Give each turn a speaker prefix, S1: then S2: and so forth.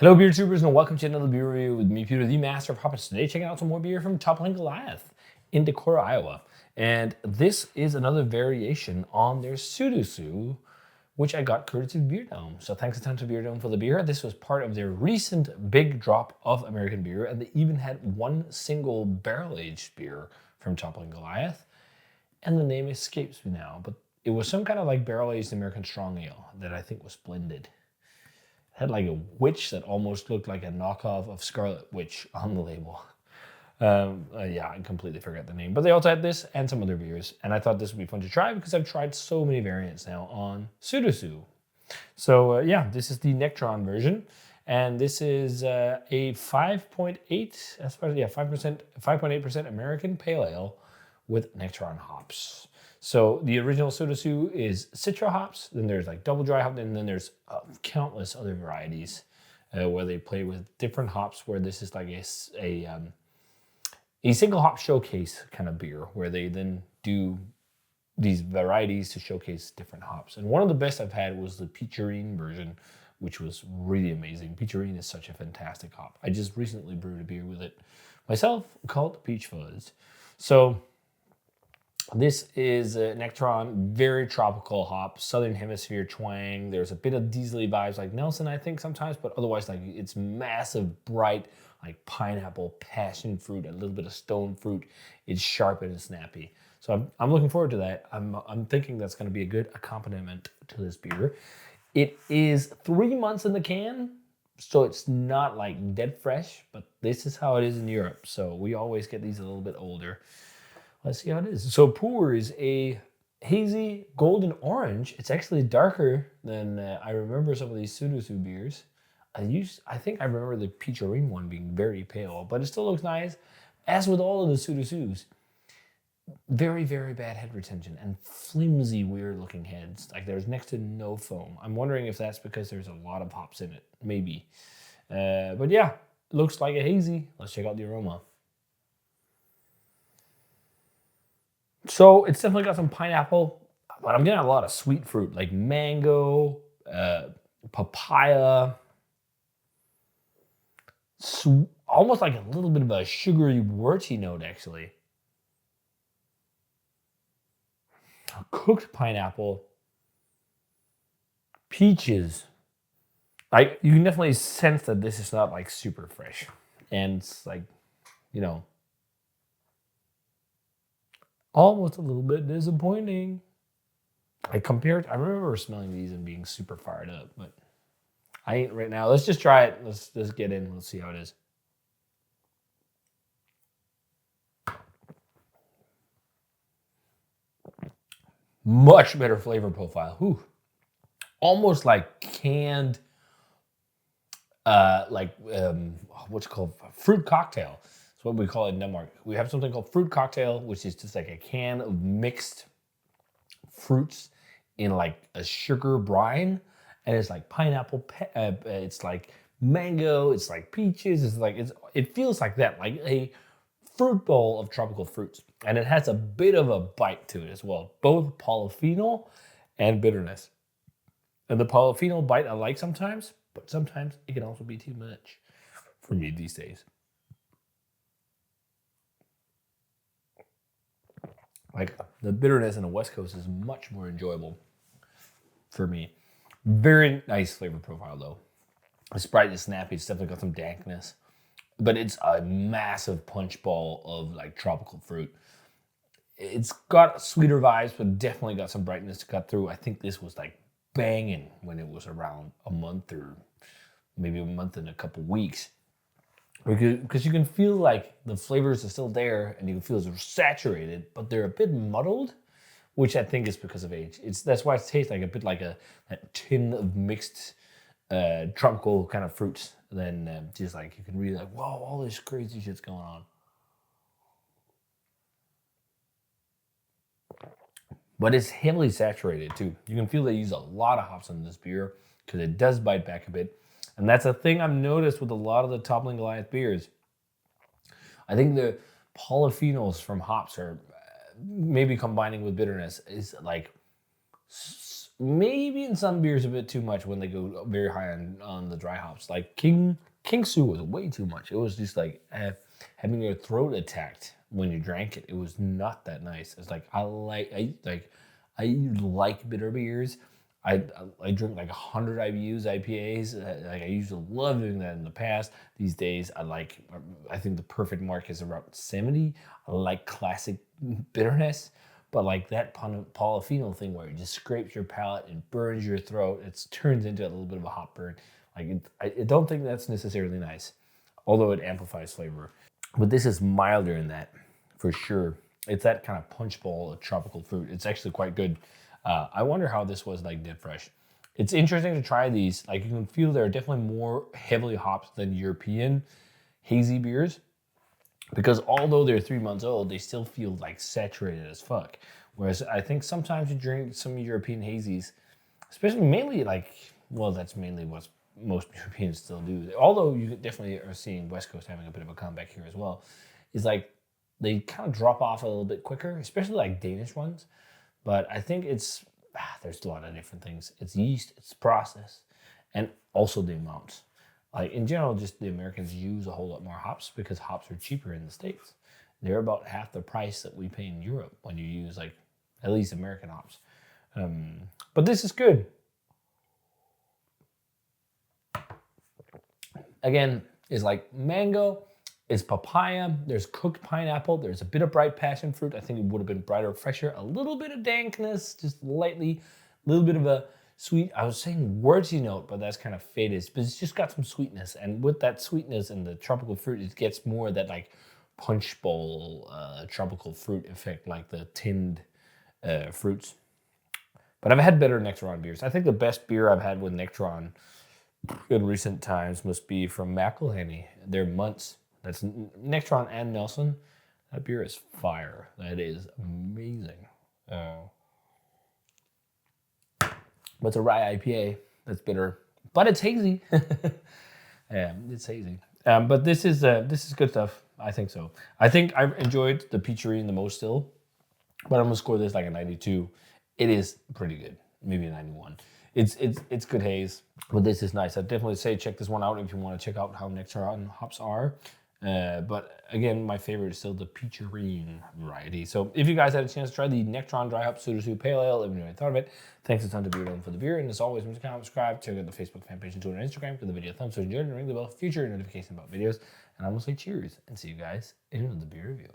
S1: Hello, beer tubers, and welcome to another beer review with me, Peter, the master of hoppers. Today, checking out some more beer from Toppling Goliath in Decorah, Iowa. And this is another variation on their Pseudo, which I got courtesy of Beerdome. So thanks a ton to Beerdome for the beer. This was part of their recent big drop of American beer, and they even had one single barrel-aged beer from Toppling Goliath. And the name escapes me now, but it was some kind of like barrel-aged American strong ale that I think was blended. Had like a witch that almost looked like a knockoff of Scarlet Witch on the label. Yeah, I completely forgot the name. But they also had this and some other beers. And I thought this would be fun to try because I've tried so many variants now on Pseudo. So yeah, this is the Nectaron version. And this is a 5.8, as far as, yeah, 5.8% American Pale Ale with Nectaron hops. So the original Pseudo is Citra hops, then there's like double dry hop, and then there's countless other varieties where they play with different hops, where this is like a single hop showcase kind of beer, where they then do these varieties to showcase different hops. And one of the best I've had was the Peacherine version, which was really amazing. Peacherine is such a fantastic hop. I just recently brewed a beer with it myself called Peach Fuzz. So this is Nectaron, very tropical hop, Southern Hemisphere twang. There's a bit of diesely vibes like Nelson, I think, sometimes, but otherwise, like, it's massive, bright, like pineapple, passion fruit, a little bit of stone fruit. It's sharp and snappy. So I'm looking forward to that. I'm thinking that's going to be a good accompaniment to this beer. It is 3 months in the can, so it's not like dead fresh, but this is how it is in Europe. So we always get these a little bit older. Let's see how it is. So pour is a hazy golden orange. It's actually darker than I remember some of these Pseudo beers. I think I remember the Peacherine one being very pale, but it still looks nice. As with all of the Pseudo, very, very bad head retention and flimsy, weird looking heads. Like there's next to no foam. I'm wondering if that's because there's a lot of hops in it. Maybe. But yeah, looks like a hazy. Let's check out the aroma. So it's definitely got some pineapple, but I'm getting a lot of sweet fruit, like mango, papaya, almost like a little bit of a sugary, worty note, actually. Cooked pineapple, peaches. Like, you can definitely sense that this is not like super fresh. And it's like, you know, almost a little bit disappointing. I remember smelling these and being super fired up, but I ain't right now. Let's just try it. Let's just get in. Let's see how it is. Much better flavor profile. Whew. Almost like canned, what's it called? Fruit cocktail. That's what we call it in Denmark. We have something called fruit cocktail, which is just like a can of mixed fruits in like a sugar brine. And it's like pineapple, it's like mango, it's like peaches, it feels like that, like a fruit bowl of tropical fruits. And it has a bit of a bite to it as well, both polyphenol and bitterness. And the polyphenol bite I like sometimes, but sometimes it can also be too much for me these days. Like the bitterness in the West Coast is much more enjoyable for me. Very nice flavor profile though. It's bright and snappy. It's definitely got some dankness, but it's a massive punch ball of like tropical fruit. It's got sweeter vibes, but definitely got some brightness to cut through. I think this was like banging when it was around a month or maybe a month and a couple weeks. Because you can feel like the flavors are still there and you can feel they're saturated, but they're a bit muddled, which I think is because of age. That's why it tastes like a bit like a tin of mixed tropical kind of fruits. Then just like you can really like, whoa, all this crazy shit's going on. But it's heavily saturated too. You can feel they use a lot of hops in this beer because it does bite back a bit. And that's a thing I've noticed with a lot of the Toppling Goliath beers. I think the polyphenols from hops are maybe combining with bitterness is like maybe in some beers a bit too much when they go very high on the dry hops. Like King Su was way too much. It was just like having your throat attacked when you drank it. It was not that nice. It's like I like bitter beers. I drink like 100 IBUs, IPAs. Like I used to love doing that in the past. These days, I think the perfect mark is around 70. I like classic bitterness, but like that polyphenol thing where it just scrapes your palate and burns your throat, it turns into a little bit of a hop burn. Like I don't think that's necessarily nice, although it amplifies flavor. But this is milder in that, for sure. It's that kind of punch bowl of tropical fruit. It's actually quite good. I wonder how this was like dip fresh. It's interesting to try these. Like you can feel they're definitely more heavily hopped than European hazy beers, because although they're 3 months old, they still feel like saturated as fuck. Whereas I think sometimes you drink some European hazies, especially mainly that's mainly what most Europeans still do. Although you definitely are seeing West Coast having a bit of a comeback here as well. Is like they kind of drop off a little bit quicker, especially like Danish ones. But I think there's a lot of different things. It's yeast, it's process, and also the amounts. Like in general, just the Americans use a whole lot more hops because hops are cheaper in the States. They're about half the price that we pay in Europe when you use like at least American hops. But this is good. Again, it's like mango. It's papaya, there's cooked pineapple, there's a bit of bright passion fruit. I think it would have been brighter, fresher, a little bit of dankness, just lightly, a little bit of a sweet, I was saying wordsy note, but that's kind of faded, but it's just got some sweetness. And with that sweetness and the tropical fruit, it gets more of that like punch bowl tropical fruit effect, like the tinned fruits. But I've had better Nectaron beers. I think the best beer I've had with Nectaron in recent times must be from McElhenney. They're Months. That's Nectaron and Nelson. That beer is fire. That is amazing. But it's a rye IPA. That's bitter, but it's hazy. Yeah, it's hazy. But this is good stuff. I think so. I think I've enjoyed the Peacherine the most still, but I'm gonna score this like a 92. It is pretty good, maybe a 91. It's good haze, but this is nice. I'd definitely say check this one out if you want to check out how Nectaron hops are. But again, my favorite is still the Peacherine variety. So if you guys had a chance to try the Nectaron Dry Hop Pseudo Pale Ale, let me know what you thought of it. Thanks a ton to Beerdome for the beer. And as always, remember to comment, subscribe, check out the Facebook fan page and Twitter and Instagram. Give the video a thumbs up if you enjoyed, and ring the bell for future notifications about videos. And I'm going to say cheers and see you guys in the beer review.